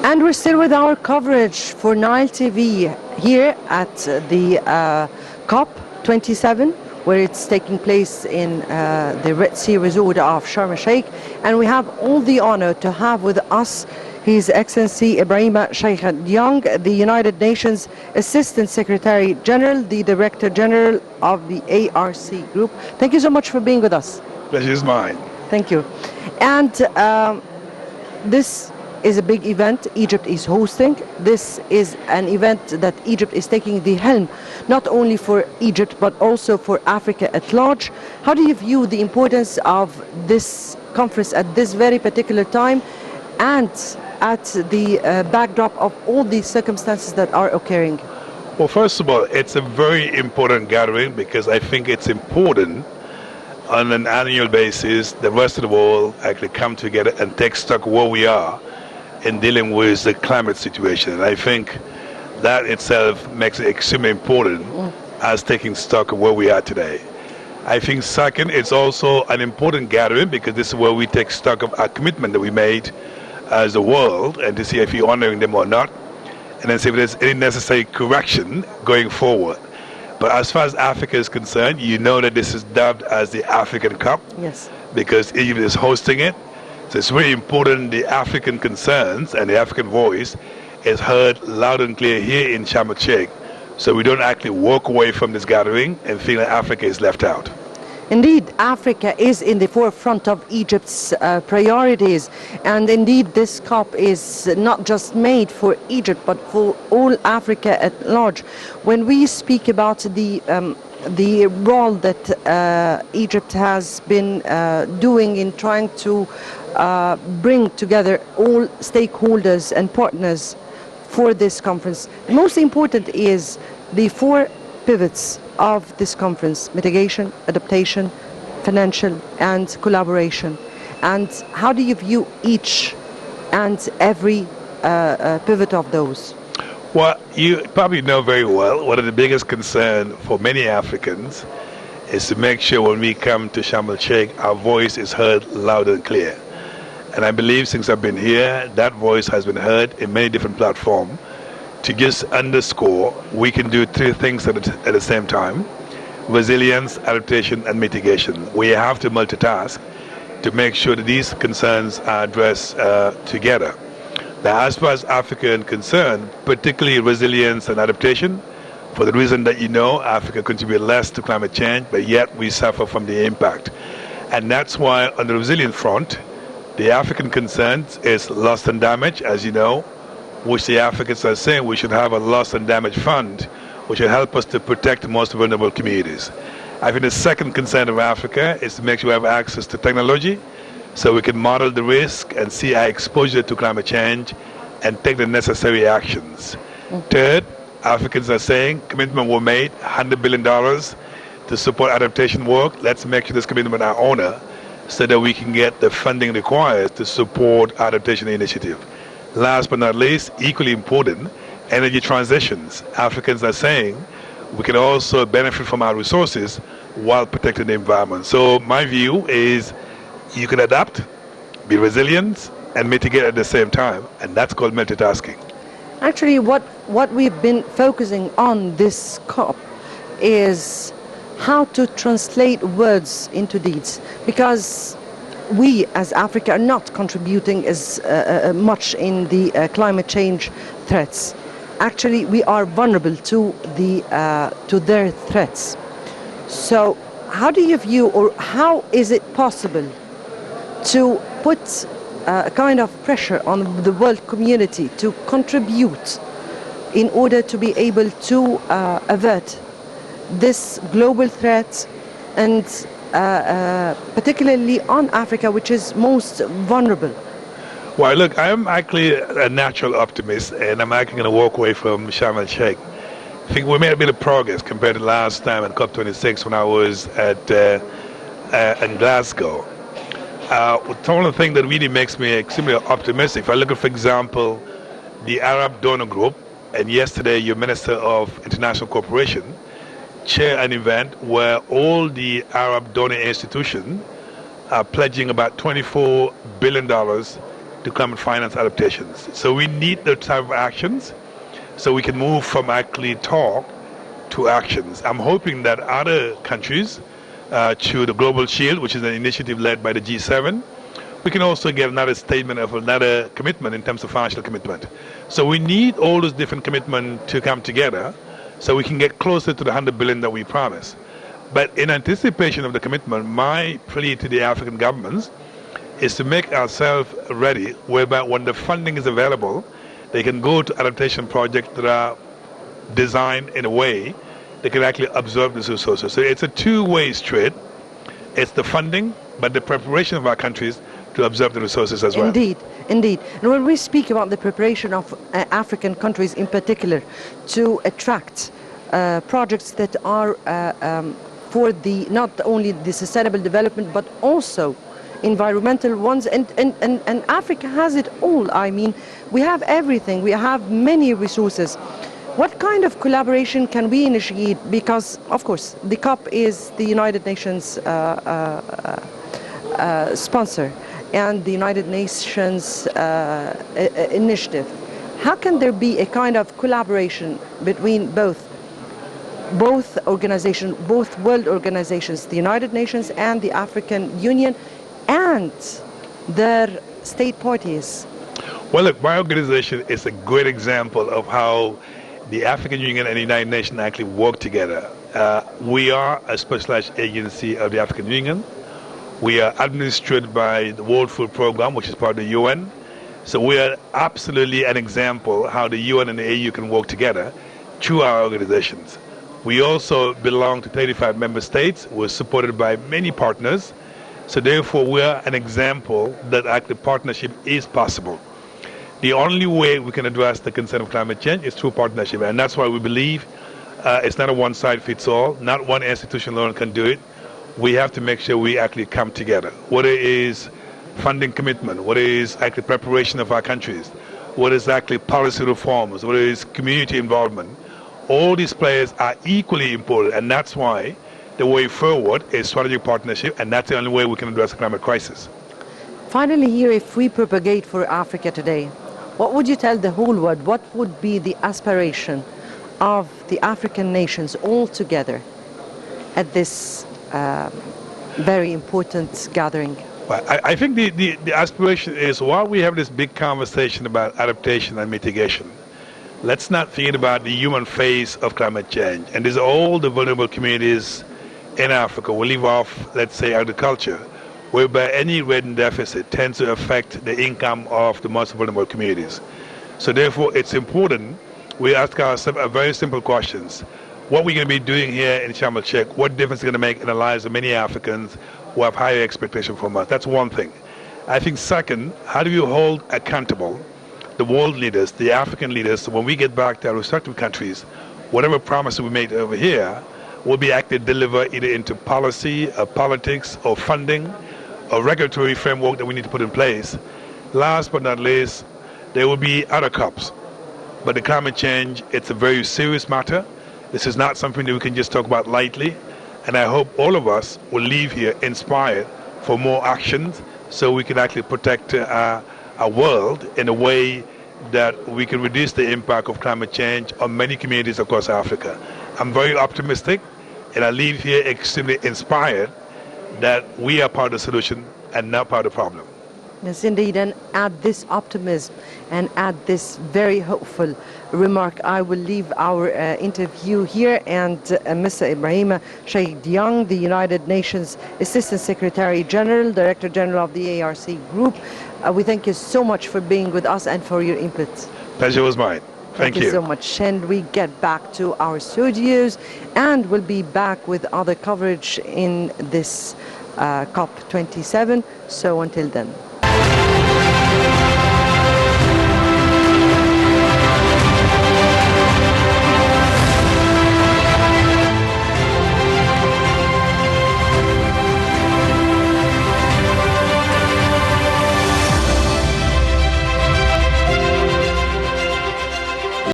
And we're still with our coverage for Nile TV here at the COP27, where it's taking place in the Red Sea resort of Sharm el-Sheikh. And we have all the honor to have with us His Excellency Ibrahima Cheikh Diong, the United Nations Assistant Secretary General, the Director General of the ARC Group. Thank you so much for being with us. Pleasure is mine. Thank you. And this is a big event Egypt is hosting. This is an event that Egypt is taking the helm, not only for Egypt, but also for Africa at large. How do you view the importance of this conference at this very particular time and at the backdrop of all these circumstances that are occurring? Well, first of all, it's a very important gathering because I think it's important on an annual basis the rest of the world actually come together and take stock of where we are in dealing with the climate situation. And I think that itself makes it extremely important as taking stock of where we are today. I think second, it's also an important gathering because this is where we take stock of our commitment that we made as a world and to see if we're honoring them or not, and then see if there's any necessary correction going forward. But as far as Africa is concerned, you know that this is dubbed as the African Cup. Yes. Because Egypt is hosting it. So it's really important the African concerns and the African voice is heard loud and clear here in Sharm el-Sheikh, so we don't actually walk away from this gathering and feel that Africa is left out. Indeed, Africa is in the forefront of Egypt's priorities, and indeed this COP is not just made for Egypt but for all Africa at large. When we speak about the role that Egypt has been doing in trying to bring together all stakeholders and partners for this conference, the most important is the four pivots of this conference: mitigation, adaptation, financial, and collaboration. And how do you view each and every pivot of those? Well, you probably know very well one of the biggest concerns for many Africans is to make sure when we come to Sharm el-Sheikh, our voice is heard loud and clear. And I believe since I've been here, that voice has been heard in many different platforms. To just underscore, we can do three things at the same time: resilience, adaptation, and mitigation. We have to multitask to make sure that these concerns are addressed together. Now, as far as Africa is concerned, particularly resilience and adaptation, for the reason that Africa contributes less to climate change, but yet we suffer from the impact. And that's why on the resilience front, the African concern is loss and damage, as you know, which the Africans are saying we should have a loss and damage fund, which will help us to protect the most vulnerable communities. I think the second concern of Africa is to make sure we have access to technology so we can model the risk and see our exposure to climate change and take the necessary actions. Third, Africans are saying commitment were made, $100 billion to support adaptation work. Let's make sure this commitment are honored so that we can get the funding required to support adaptation initiative. Last but not least, equally important, energy transitions. Africans are saying we can also benefit from our resources while protecting the environment. So my view is you can adapt, be resilient, and mitigate at the same time, and that's called multitasking. Actually, what we've been focusing on this COP is how to translate words into deeds, because we as Africa are not contributing as much in the climate change threats. Actually, we are vulnerable to their threats. So how do you view, or how is it possible to put a kind of pressure on the world community to contribute in order to be able to avert this global threat, and particularly on Africa, which is most vulnerable? Well, look, I'm actually a natural optimist, and I'm actually going to walk away from Sharm el-Sheikh. I think we made a bit of progress compared to last time at COP26 when I was in Glasgow. One of the things that really makes me extremely optimistic, if I look at, for example, the Arab Donor Group, and yesterday your Minister of International Cooperation chaired an event where all the Arab donor institutions are pledging about $24 billion to come and finance adaptations. So we need those type of actions so we can move from actually talk to actions. I'm hoping that other countries, through the Global Shield, which is an initiative led by the G7, we can also get another statement of another commitment in terms of financial commitment. So we need all those different commitments to come together so we can get closer to the 100 billion that we promised. But in anticipation of the commitment, my plea to the African governments is to make ourselves ready, whereby when the funding is available, they can go to adaptation projects that are designed in a way they can actually absorb these resources. So it's a two-way street. It's the funding, but the preparation of our countries to absorb the resources as well. Indeed, indeed. And when we speak about the preparation of African countries in particular to attract projects that are for the not only the sustainable development but also environmental ones, and Africa has it all. I mean, we have everything, we have many resources. What kind of collaboration can we initiate? Because, of course, the COP is the United Nations sponsor and the United Nations initiative. How can there be a kind of collaboration between both organizations, both world organizations, the United Nations and the African Union, and their state parties? Well, look, my organization is a great example of how the African Union and the United Nations actually work together. We are a specialized agency of the African Union. We are administered by the World Food Programme, which is part of the UN. So we are absolutely an example how the UN and the AU can work together through our organizations. We also belong to 35 member states. We're supported by many partners. So therefore, we are an example that actually partnership is possible. The only way we can address the concern of climate change is through partnership, and that's why we believe it's not a one-size-fits-all. Not one institution alone can do it. We have to make sure we actually come together. Whether it is funding commitment, whether it is actually preparation of our countries, whether it's actually policy reforms, whether it is community involvement, all these players are equally important, and that's why the way forward is strategic partnership, and that's the only way we can address the climate crisis. Finally, here, if we propagate for Africa today, what would you tell the whole world? What would be the aspiration of the African nations all together at this very important gathering? Well, I think the aspiration is, while we have this big conversation about adaptation and mitigation, let's not forget about the human face of climate change. And these are all the vulnerable communities in Africa. We'll leave off, let's say, agriculture, whereby any revenue deficit tends to affect the income of the most vulnerable communities. So therefore, it's important we ask ourselves a very simple questions. What we're going to be doing here in Sharm el-Sheikh, what difference is going to make in the lives of many Africans who have higher expectations from us? That's one thing. I think second, how do you hold accountable the world leaders, the African leaders, when we get back to our respective countries, whatever promises we made over here will be actually delivered either into policy, or politics, or funding, or regulatory framework that we need to put in place. Last but not least, there will be other COPs. But the climate change, it's a very serious matter. This is not something that we can just talk about lightly. And I hope all of us will leave here inspired for more actions so we can actually protect our world in a way that we can reduce the impact of climate change on many communities across Africa. I'm very optimistic, and I leave here extremely inspired that we are part of the solution and not part of the problem. Yes, indeed, and add this optimism and add this very hopeful remark. I will leave our interview here, and Mr. Ibrahima Cheikh Diong, the United Nations Assistant Secretary General, Director General of the ARC Group. We thank you so much for being with us and for your input. Pleasure was mine. Thank you so much. And we get back to our studios, and we'll be back with other coverage in this COP27. So until then.